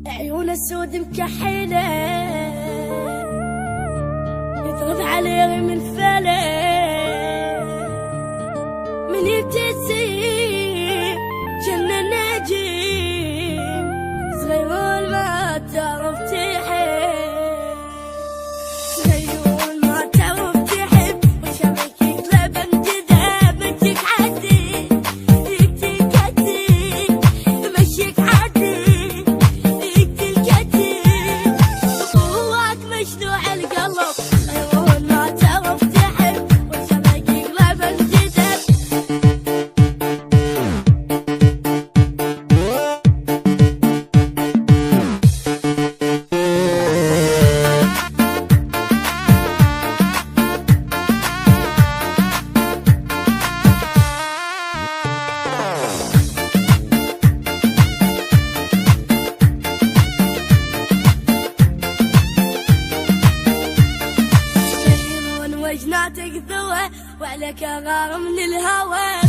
عيون السود مكحلة يضرب عليه من فلة من يبتسم جنة نجيم صغيرون ما تعرف تحب صغيرون ما تعرف تحب وشبكك لبن جذاب مشيك عدي يكتك عدي مشيك عدي مشلوع القلب صغيرون ما تعرف تحب وشبكك لبن جذاب وجناتك ذوى وعليك غار من الهوى